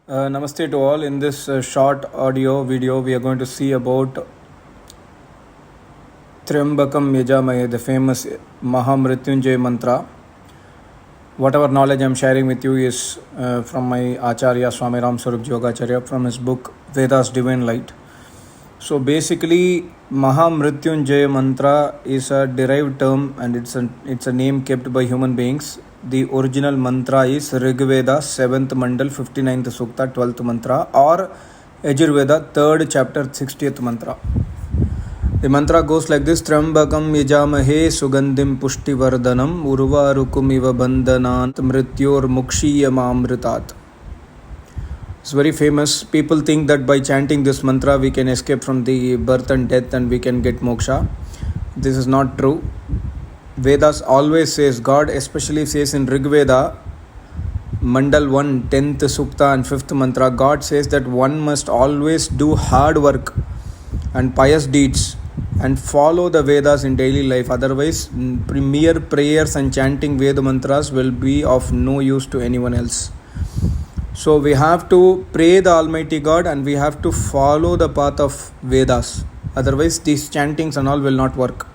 Namaste to all. In this short audio video, we are going to see about Triambakam Yajamahe, the famous Mahamrityunjay mantra. Whatever knowledge I am sharing with you is from my Acharya Swami Ram Swarup Yogacharya from his book Vedas Divine Light. So basically, Mahamrityunjay mantra is a derived term and it's a name kept by human beings. The original mantra is Rigveda 7th Mandal 59th Sukta 12th mantra or Yajurveda 3rd chapter 60th mantra. The mantra goes like this: Triambakam yajamahe sugandim pushtivardhanam urvarukumiva bandhanant mrityor mukshiyamamritat. It's very famous. People think that by chanting this mantra we can escape from the birth and death and we can get moksha. This is not true. Vedas always says, God especially says in Rig Veda, Mandal 1, 10th Sukta and 5th mantra, God says that one must always do hard work and pious deeds and follow the Vedas in daily life. Otherwise, mere prayers and chanting Veda mantras will be of no use to anyone else. So we have to pray the Almighty God and we have to follow the path of Vedas. Otherwise, these chantings and all will not work.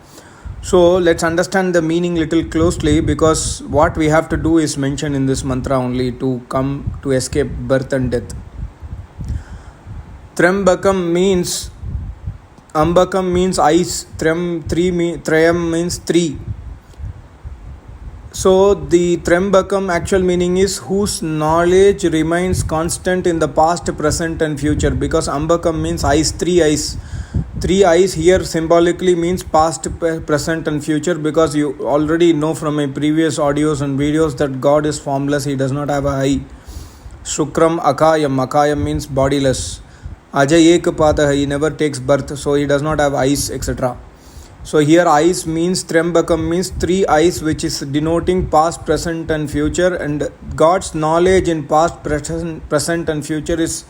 So let's understand the meaning little closely, because what we have to do is mentioned in this mantra only to come to escape birth and death. Triambakam means, Ambakam means ice, Trayam means three. So the Triambakam actual meaning is whose knowledge remains constant in the past, present and future, because Ambakam means ice, three eyes. Three eyes here symbolically means past, present and future, because you already know from my previous audios and videos that God is formless, He does not have an eye. Shukram Akayam, Akayam means bodiless. Ajay Ekapadaha, He never takes birth, so He does not have eyes, etc. So here eyes means Triambakam means three eyes, which is denoting past, present and future, and God's knowledge in past, present and future is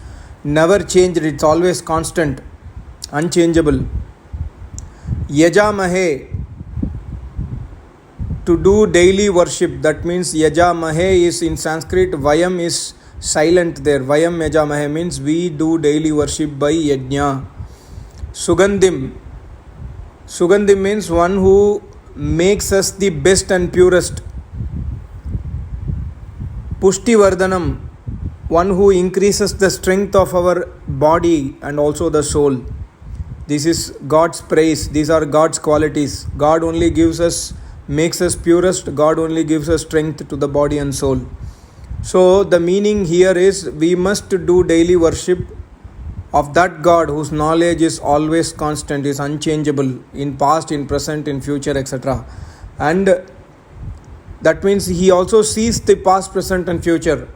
never changed, it's always constant, unchangeable. Yajamahe, to do daily worship, that means Yajamahe is in Sanskrit, Vayam is silent there. Vayam Yajamahe means we do daily worship by Yajna. Sugandim, Sugandim means one who makes us the best and purest. Pushtivardhanam, one who increases the strength of our body and also the soul. This is God's praise. These are God's qualities. God only makes us purest. God only gives us strength to the body and soul. So the meaning here is we must do daily worship of that God whose knowledge is always constant, is unchangeable in past, in present, in future, etc. And that means He also sees the past, present and future.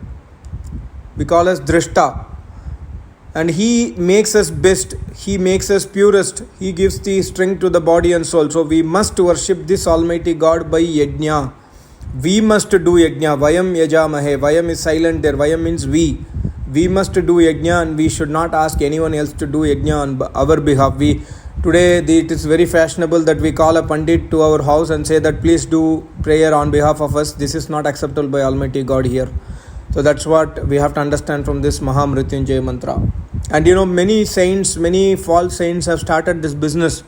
We call as Drishta. And He makes us best, He makes us purest, He gives the strength to the body and soul. So we must worship this Almighty God by Yajna. We must do Yajna. Vayam Yajamahe. Vayam is silent there. Vayam means we. We must do Yajna and we should not ask anyone else to do Yajna on our behalf. Today it is very fashionable that we call a Pandit to our house and say that please do prayer on behalf of us. This is not acceptable by Almighty God here. So that's what we have to understand from this Mahamrityunjay mantra. And many saints, many false saints have started this business.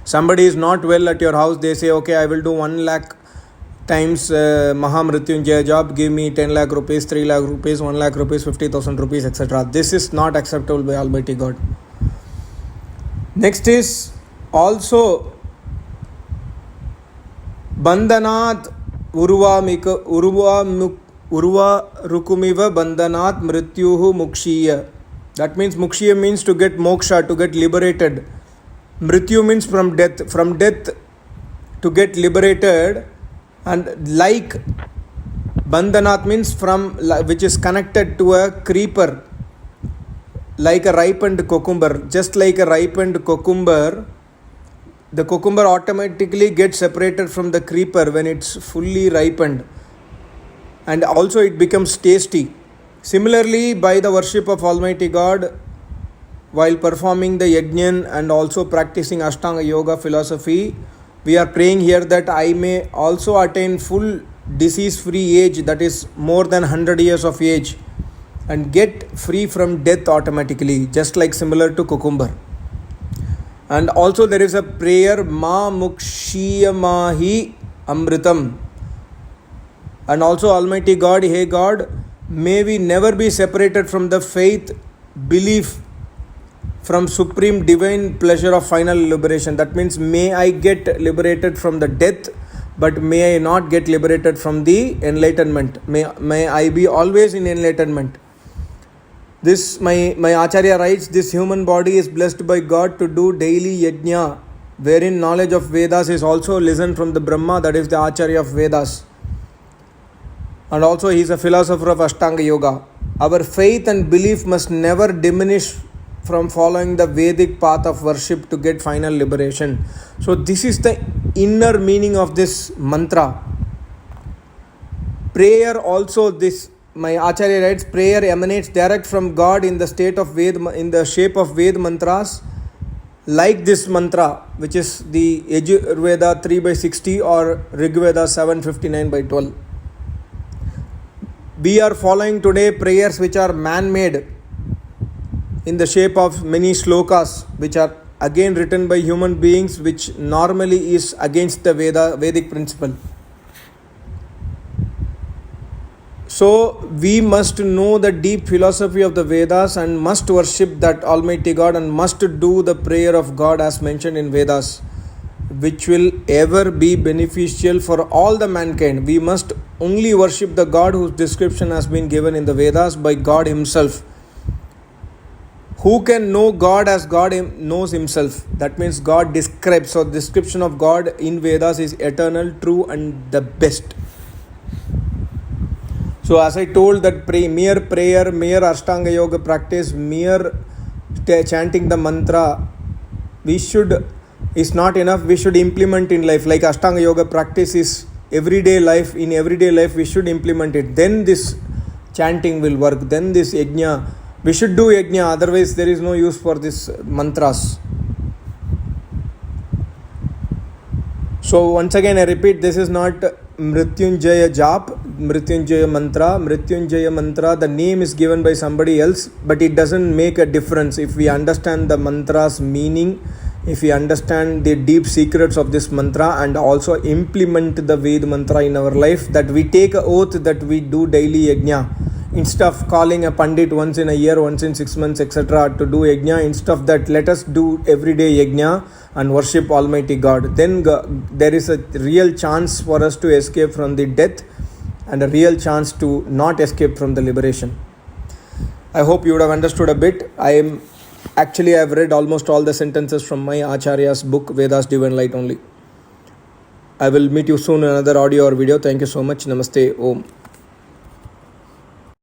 Somebody is not well at your house, they say, okay, I will do 1 lakh times Mahamrityunjay job, give me 10 lakh rupees, 3 lakh rupees, 1 lakh rupees, 50,000 rupees, etc. This is not acceptable by Almighty God. Next is also Bandhanat Urva Rukumiva Bandhanat Mrityuhu Mukshiya. That means Mukshiya means to get moksha, to get liberated. Mrityu means from death. From death to get liberated. And like Bandhanat means from, which is connected to a creeper, like a ripened cucumber. Just like a ripened cucumber, the cucumber automatically gets separated from the creeper when it's fully ripened. And also it becomes tasty. Similarly, by the worship of Almighty God, while performing the Yajnan and also practicing Ashtanga Yoga philosophy, we are praying here that I may also attain full disease-free age, that is more than 100 years of age. and get free from death automatically, just like similar to cucumber. And also there is a prayer, Ma Mukshiyamahi Amritam. And also Almighty God, hey God, may we never be separated from the faith, belief, from supreme divine pleasure of final liberation. That means may I get liberated from the death, but may I not get liberated from the enlightenment. May I be always in enlightenment. This, my Acharya writes, this human body is blessed by God to do daily yajna, wherein knowledge of Vedas is also listened from the Brahma, that is the Acharya of Vedas. And also he is a philosopher of Ashtanga Yoga. Our faith and belief must never diminish from following the Vedic path of worship to get final liberation. So this is the inner meaning of this mantra. Prayer also, this, my Acharya writes, prayer emanates direct from God in the state of Ved, in the shape of Ved mantras, like this mantra, which is the Yajurveda 3/60 or Rigveda 7:59/12. We are following today prayers which are man-made in the shape of many shlokas, which are again written by human beings, which normally is against the Vedic principle. So we must know the deep philosophy of the Vedas and must worship that Almighty God and must do the prayer of God as mentioned in Vedas, which will ever be beneficial for all the mankind. We must only worship the God whose description has been given in the Vedas by God Himself. Who can know God as God knows Himself? That means God describes. So description of God in Vedas is eternal, true and the best. So as I told that mere prayer, mere Ashtanga Yoga practice, mere chanting the mantra, is not enough. We should implement in life. Like Ashtanga Yoga practice is everyday life. In everyday life we should implement it. Then this chanting will work. Then this yajna. We should do yajna. Otherwise there is no use for this mantras. So once again I repeat, this is not Mrityunjaya Jap, Mrityunjaya Mantra, the name is given by somebody else, but it doesn't make a difference if we understand the mantra's meaning, if we understand the deep secrets of this mantra and also implement the Ved mantra in our life, that we take an oath that we do daily yajna. Instead of calling a pandit once in a year, once in 6 months, etc. to do yajna, instead of that, let us do everyday yajna and worship Almighty God. Then there is a real chance for us to escape from the death and a real chance to not escape from the liberation. I hope you would have understood a bit. I've read almost all the sentences from my Acharya's book, Vedas Divine Light only. I will meet you soon in another audio or video. Thank you so much. Namaste. Om.